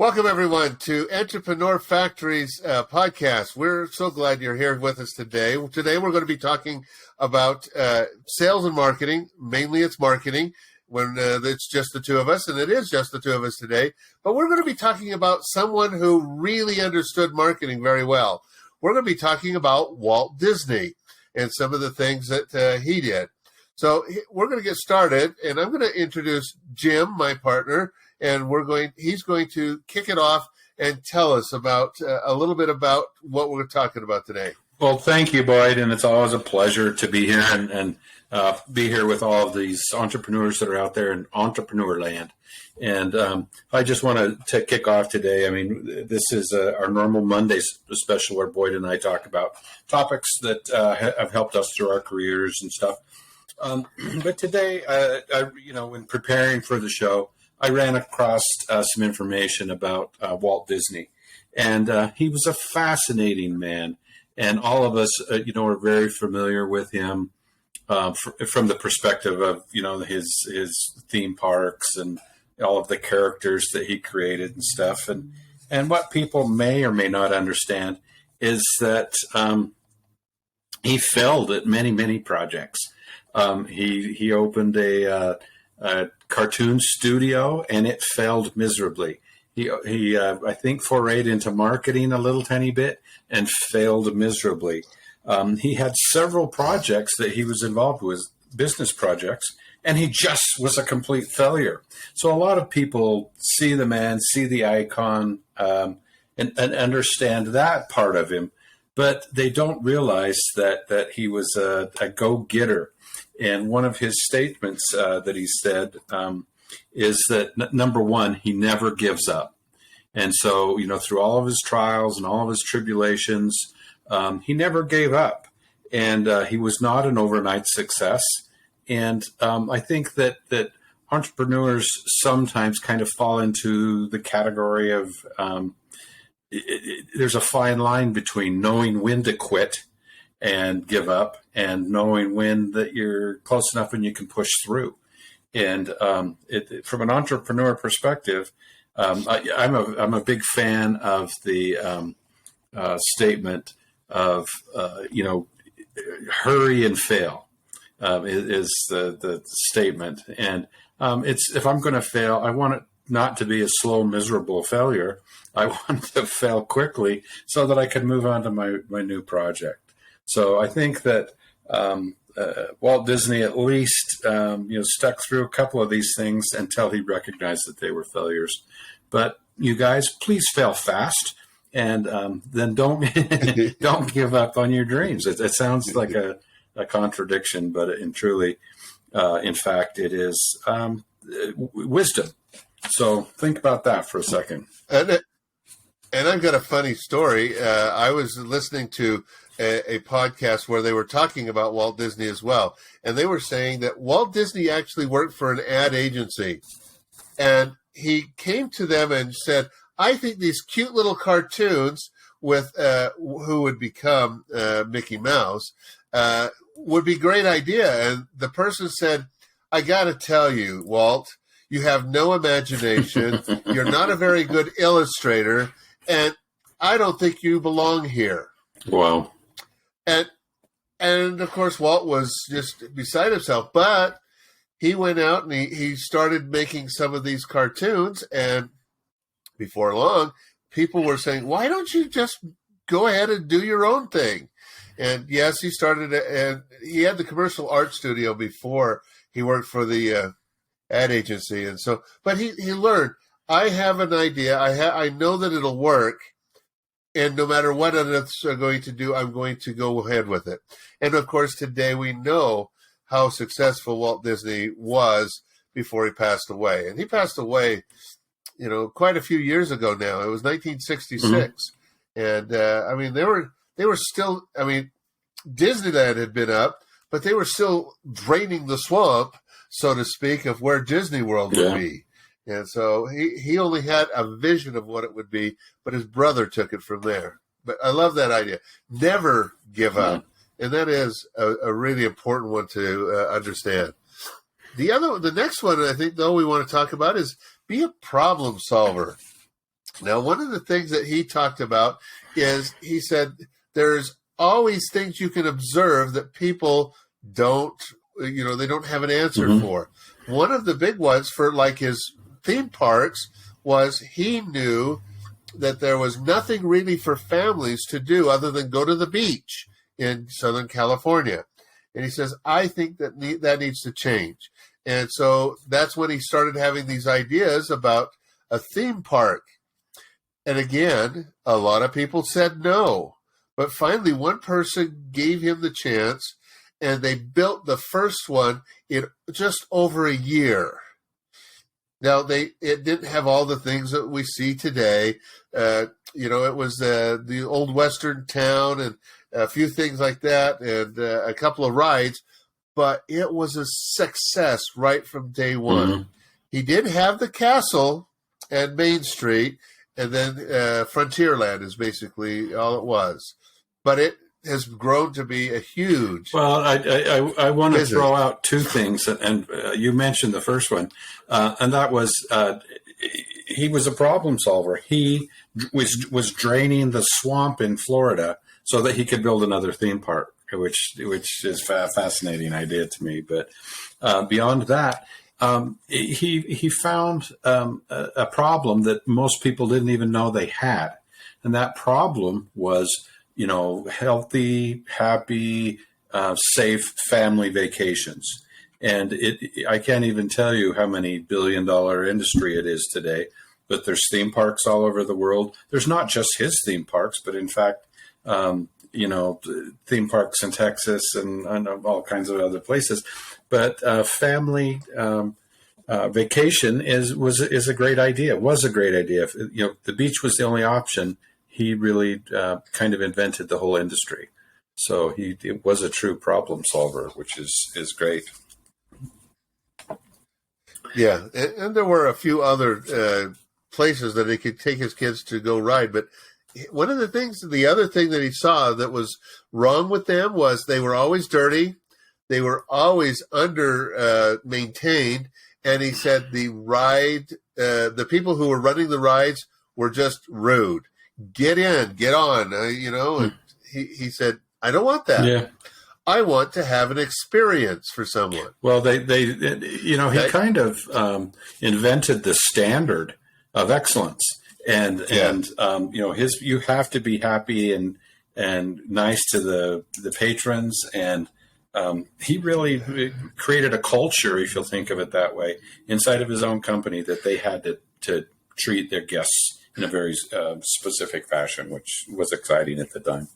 Welcome, everyone, to Entrepreneur Factory's podcast. We're so glad you're here with us today. Today, we're going to be talking about sales and marketing. Mainly, it's marketing when it's just the two of us, and it is just the two of us today. But we're going to be talking about someone who really understood marketing very well. We're going to be talking about Walt Disney and some of the things that he did. So we're going to get started, and I'm going to introduce Jim, my partner, and he's going to kick it off and tell us about a little bit about what we're talking about today. Well, thank you, Boyd, and it's always a pleasure to be here and be here with all of these entrepreneurs that are out there in entrepreneur land. And I just want to kick off today. I mean, this is our normal Monday special where Boyd and I talk about topics that have helped us through our careers and stuff. But today, in preparing for the show, I ran across some information about Walt Disney, and he was a fascinating man. And all of us, are very familiar with him from the perspective of, his theme parks and all of the characters that he created and stuff. And what people may or may not understand is that he failed at many, many projects. He opened a cartoon studio, and it failed miserably. He I think forayed into marketing a little tiny bit and failed miserably. He had several projects that he was involved with, business projects, and he just was a complete failure. So a lot of people see the man, see the icon, and understand that part of him, but they don't realize that he was a go-getter. And one of his statements that he said is that, number one, he never gives up. And so, through all of his trials and all of his tribulations, he never gave up. And he was not an overnight success. And I think that entrepreneurs sometimes kind of fall into the category of there's a fine line between knowing when to quit and give up, and knowing when that you're close enough and you can push through. And from an entrepreneur perspective, I'm a big fan of the statement of hurry and fail is the statement. And it's, if I'm going to fail, I want it not to be a slow, miserable failure. I want to fail quickly so that I can move on to my new project. So I think that Walt Disney at least stuck through a couple of these things until he recognized that they were failures. But you guys, please fail fast, and then don't give up on your dreams. It sounds like a contradiction, but in fact, it is wisdom. So think about that for a second. And I've got a funny story. I was listening to a podcast where they were talking about Walt Disney as well. And they were saying that Walt Disney actually worked for an ad agency. And he came to them and said, I think these cute little cartoons with who would become Mickey Mouse would be a great idea. And the person said, I got to tell you, Walt, you have no imagination. You're not a very good illustrator. And I don't think you belong here. Wow. And of course, Walt was just beside himself. But he went out and he started making some of these cartoons. And before long, people were saying, why don't you just go ahead and do your own thing? And yes, he started, and he had the commercial art studio before he worked for the ad agency. And so, but he learned, I have an idea. I know that it'll work. And no matter what others are going to do, I'm going to go ahead with it. And of course, today we know how successful Walt Disney was before he passed away. And he passed away, quite a few years ago now. It was 1966. Mm-hmm. And they were still, Disneyland had been up, but they were still draining the swamp, so to speak, of where Disney World would be. And so he only had a vision of what it would be, but his brother took it from there. But I love that idea. Never give up. And that is a really important one to understand. The next one I think, though, we want to talk about is be a problem solver. Now, one of the things that he talked about is he said there's always things you can observe that people don't, they don't have an answer for. One of the big ones for like his theme parks was he knew that there was nothing really for families to do other than go to the beach in Southern California. And he says, I think that that needs to change. And so that's when he started having these ideas about a theme park. And again, a lot of people said no. But finally, one person gave him the chance, and they built the first one in just over a year. Now, it didn't have all the things that we see today. It was the old Western town and a few things like that, and a couple of rides. But it was a success right from day one. He did have the castle and Main Street, and then Frontierland is basically all it was. But it has grown to be a huge. Well, I want to throw out two things, and you mentioned the first one, and that was he was a problem solver. He was draining the swamp in Florida so that he could build another theme park, which is a fascinating idea to me. But beyond that, he found a problem that most people didn't even know they had, and that problem was, healthy, happy, safe family vacations. And I can't even tell you how many billion-dollar industry it is today. But there's theme parks all over the world. There's not just his theme parks, but in fact, theme parks in Texas and all kinds of other places. But family vacation is a great idea. Was a great idea. If, the beach was the only option, he really kind of invented the whole industry. So it was a true problem solver, which is great. Yeah, and there were a few other places that he could take his kids to go ride. But the other thing that he saw that was wrong with them was they were always dirty. They were always under maintained. And he said the people who were running the rides were just rude. Get in, get on, and he said, I don't want that. Yeah. I want to have an experience for someone. Well, he kind of invented the standard of excellence, and you have to be happy and nice to the patrons, and he really created a culture, if you'll think of it that way, inside of his own company that they had to treat their guests in a very specific fashion, which was exciting at the time.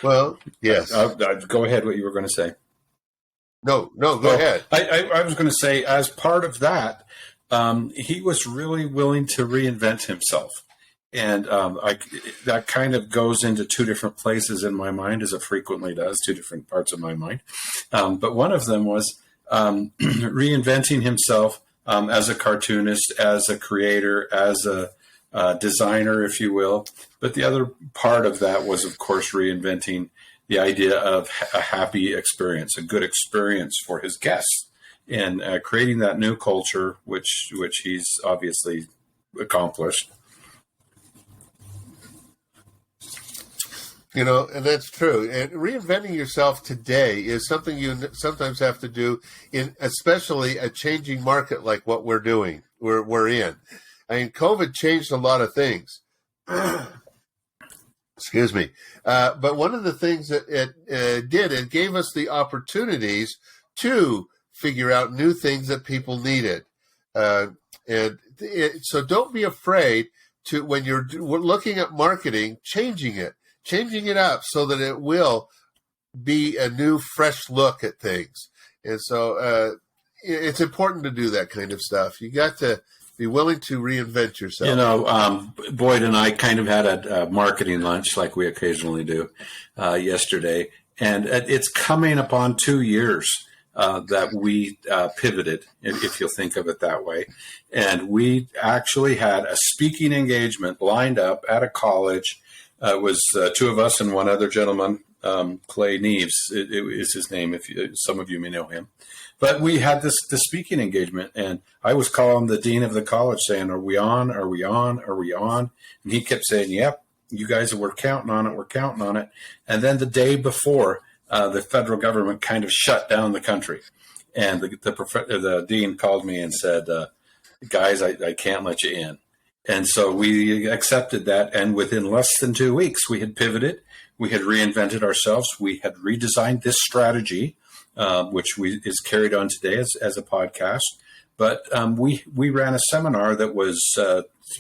Well, yes. Go ahead. What you were going to say? No, go ahead. I was going to say, as part of that, he was really willing to reinvent himself. And that kind of goes into two different places in my mind, as it frequently does, two different parts of my mind. But one of them was reinventing himself as a cartoonist, as a creator, as a designer, if you will. But the other part of that was, of course, reinventing the idea of a happy experience, a good experience for his guests, and creating that new culture, which he's obviously accomplished. And that's true. And reinventing yourself today is something you sometimes have to do in especially a changing market like what we're doing, we're in. I mean, COVID changed a lot of things. Excuse me. But one of the things that it did, it gave us the opportunities to figure out new things that people needed. So don't be afraid to, when you're looking at marketing, changing it up so that it will be a new, fresh look at things. And so it's important to do that kind of stuff. You got to be willing to reinvent yourself. Boyd and I kind of had a marketing lunch like we occasionally do yesterday. And it's coming upon 2 years that we pivoted, if you'll think of it that way. And we actually had a speaking engagement lined up at a college. It was two of us and one other gentleman, Clay Neves is his name, if some of you may know him. But we had this speaking engagement, and I was calling the dean of the college saying, "Are we on? Are we on? Are we on?" And he kept saying, "Yep, you guys were counting on it. We're counting on it." And then the day before, the federal government kind of shut down the country, and the dean called me and said, "Guys, I can't let you in." And so we accepted that, and within less than 2 weeks, we had pivoted, we had reinvented ourselves, we had redesigned this strategy, which is carried on today as a podcast. But we ran a seminar that was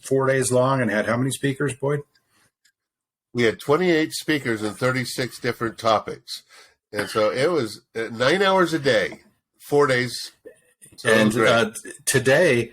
4 days long and had how many speakers, Boyd? We had 28 speakers and 36 different topics. And so it was 9 hours a day, 4 days. So and today,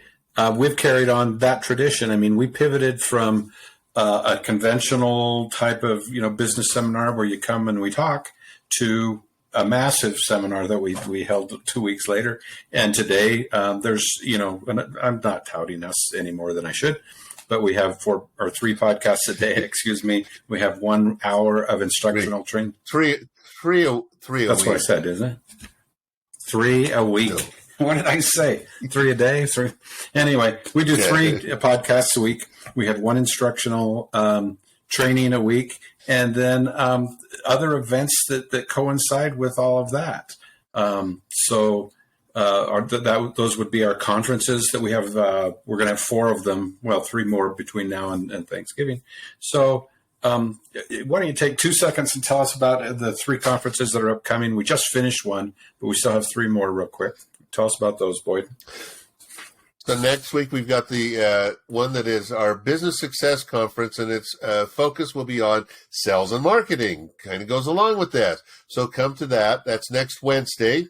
we've carried on that tradition. I mean, we pivoted from a conventional type of, business seminar where you come and we talk to a massive seminar that we held 2 weeks later. And today there's, and I'm not touting us any more than I should, but we have 4 or 3 podcasts a day, excuse me. We have 1 hour of instructional training. Three a That's week. what I said, isn't it? 3 a week. No. What did I say? 3 a day? 3. Anyway, we do 3 podcasts a week. We have 1 instructional training a week, and then other events that coincide with all of that. Those would be our conferences that we have. We're going to have 4 of them. Well, 3 more between now and Thanksgiving. So why don't you take 2 seconds and tell us about the 3 conferences that are upcoming? We just finished one, but we still have 3 more real quick. Tell us about those, Boyd. So next week we've got the one that is our Business Success Conference, and its focus will be on sales and marketing. Kind of goes along with that. So come to that. That's next Wednesday.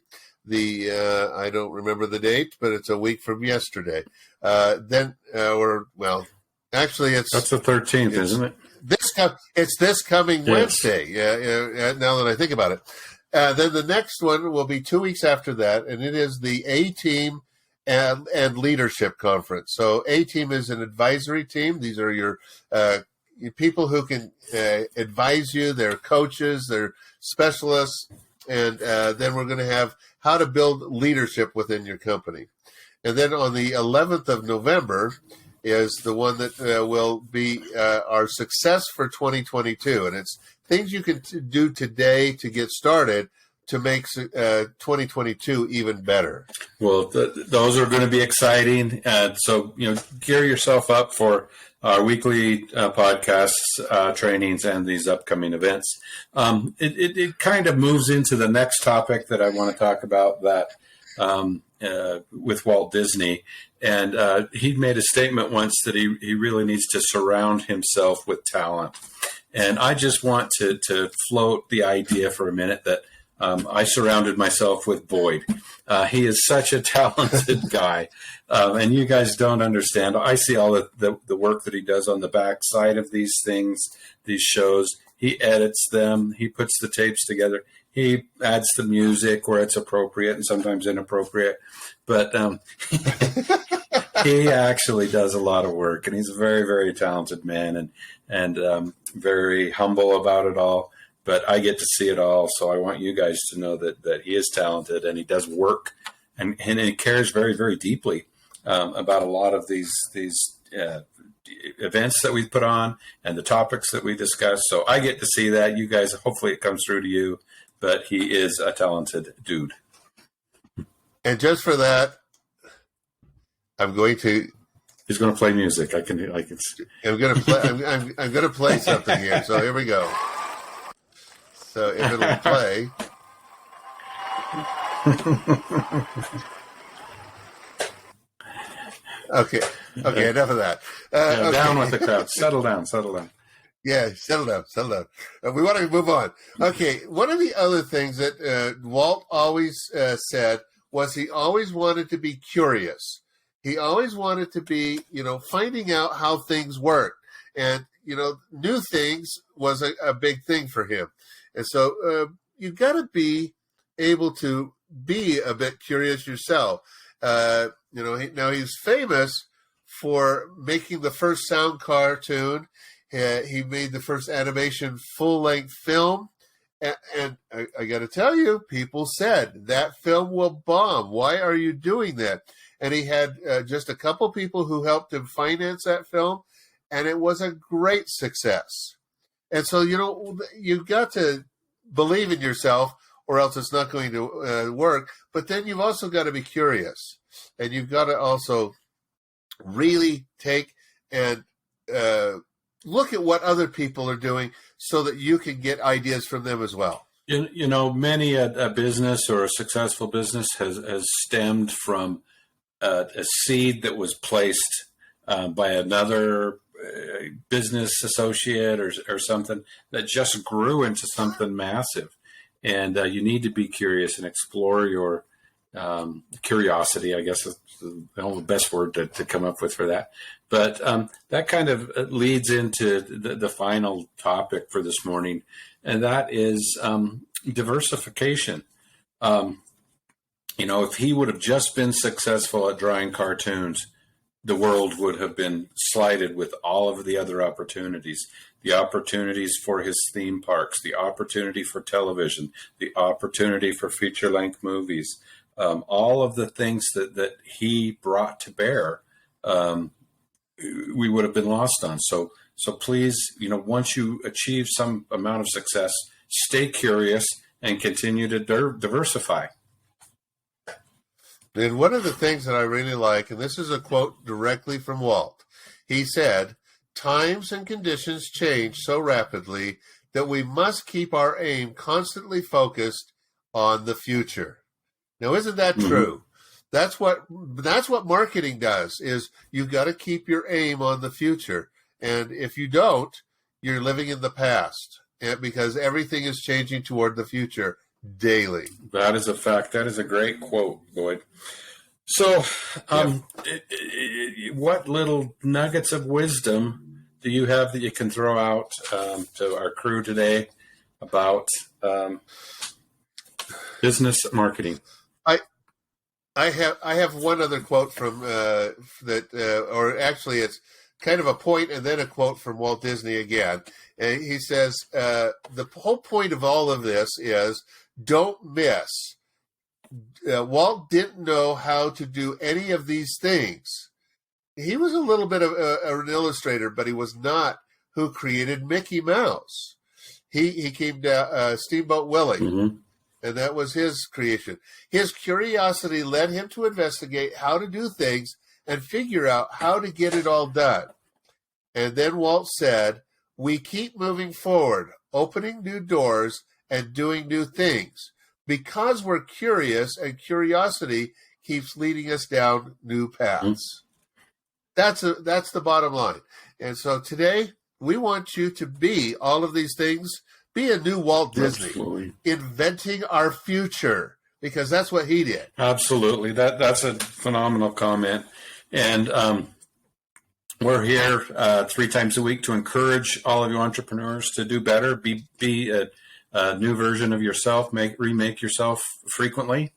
I don't remember the date, but it's a week from yesterday. Actually, that's the 13th, isn't it? It's this coming Wednesday. Yeah. Now that I think about it. Then the next one will be 2 weeks after that, and it is the A-Team and Leadership Conference. So A-Team is an advisory team. These are your people who can advise you. They're coaches, they're specialists, and then we're going to have how to build leadership within your company. And then on the 11th of November is the one that will be our success for 2022, and it's things you can do today to get started to make 2022 even better. Well, those are going to be exciting. So, gear yourself up for our weekly podcasts, trainings, and these upcoming events. It kind of moves into the next topic that I want to talk about, that with Walt Disney. And he made a statement once that he really needs to surround himself with talent. And I just want to float the idea for a minute that I surrounded myself with Boyd. He is such a talented guy, and you guys don't understand. I see all the work that he does on the back side of these things, these shows. He edits them. He puts the tapes together. He adds the music where it's appropriate and sometimes inappropriate. But he actually does a lot of work, and he's a very, very talented man and very humble about it all. But I get to see it all, so I want you guys to know that he is talented and he does work, and he cares very, very deeply about a lot of these events that we put on and the topics that we discuss. So I get to see that. You guys, hopefully it comes through to you, but he is a talented dude. And just for that, I'm going to. He's going to play music. I'm going to play. I'm going to play something here. So here we go. So if it'll play. Okay. Enough of that. Okay. Down with the crowd. Settle down. Yeah, settle down. We want to move on. Okay, one of the other things that Walt always said was he always wanted to be curious. He always wanted to be, finding out how things work. And, new things was a big thing for him. And so you've got to be able to be a bit curious yourself. Now he's famous for making the first sound cartoon. He made the first animation full-length film, And I got to tell you, people said that film will bomb. Why are you doing that? And he had just a couple people who helped him finance that film, and it was a great success. And so, you've got to believe in yourself, or else it's not going to work. But then you've also got to be curious, and you've got to also really take and look at what other people are doing so that you can get ideas from them as well. Many a business or a successful business has stemmed from a seed that was placed by another business associate or something that just grew into something massive. And you need to be curious and explore your curiosity, I guess is the best word to come up with for that. But that kind of leads into the final topic for this morning, and that is diversification. If he would have just been successful at drawing cartoons, the world would have been slighted with all of the other opportunities. The opportunities for his theme parks, the opportunity for television, the opportunity for feature-length movies, all of the things that he brought to bear, we would have been lost on. So please, once you achieve some amount of success, stay curious and continue to diversify. And one of the things that I really like, and this is a quote directly from Walt, he said, "Times and conditions change so rapidly that we must keep our aim constantly focused on the future." Now, isn't that true? That's what marketing does, is you've got to keep your aim on the future. And if you don't, you're living in the past, because everything is changing toward the future daily. That is a fact. That is a great quote, Boyd. So, what little nuggets of wisdom do you have that you can throw out to our crew today about business marketing? I have one other quote from or actually it's kind of a point and then a quote from Walt Disney again. And he says, the whole point of all of this is don't miss. Walt didn't know how to do any of these things. He was a little bit of an illustrator, but he was not who created Mickey Mouse. He came to Steamboat Willie. And that was his creation. His curiosity led him to investigate how to do things and figure out how to get it all done. And then Walt said, "We keep moving forward, opening new doors and doing new things because we're curious, and curiosity keeps leading us down new paths." That's the bottom line. And so today we want you to be all of these things. Be a new Walt Disney, Absolutely. Inventing our future, because that's what he did. Absolutely. That's a phenomenal comment. And we're here 3 times a week to encourage all of you entrepreneurs to do better, be a new version of yourself, remake yourself frequently.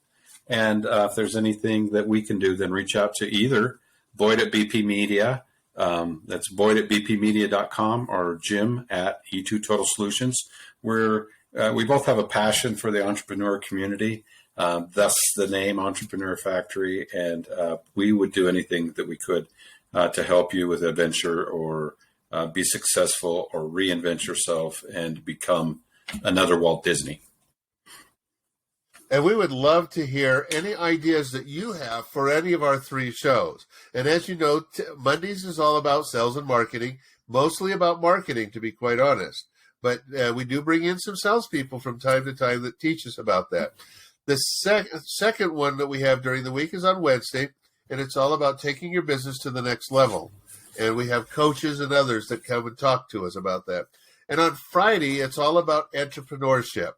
And if there's anything that we can do, then reach out to either Boyd at BP Media, that's Boyd at bpmedia.com, or Jim at E2 Total Solutions. We both have a passion for the entrepreneur community, thus the name Entrepreneur Factory, and we would do anything that we could to help you with a venture or be successful or reinvent yourself and become another Walt Disney. And we would love to hear any ideas that you have for any of our 3 shows. And as you know, Mondays is all about sales and marketing, mostly about marketing, to be quite honest. But we do bring in some salespeople from time to time that teach us about that. The second one that we have during the week is on Wednesday, and it's all about taking your business to the next level. And we have coaches and others that come and talk to us about that. And on Friday, it's all about entrepreneurship.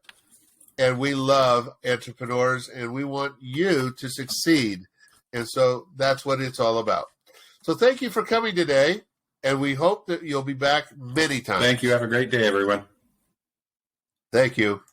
And we love entrepreneurs, and we want you to succeed. And so that's what it's all about. So thank you for coming today, and we hope that you'll be back many times. Thank you. Have a great day, everyone. Thank you.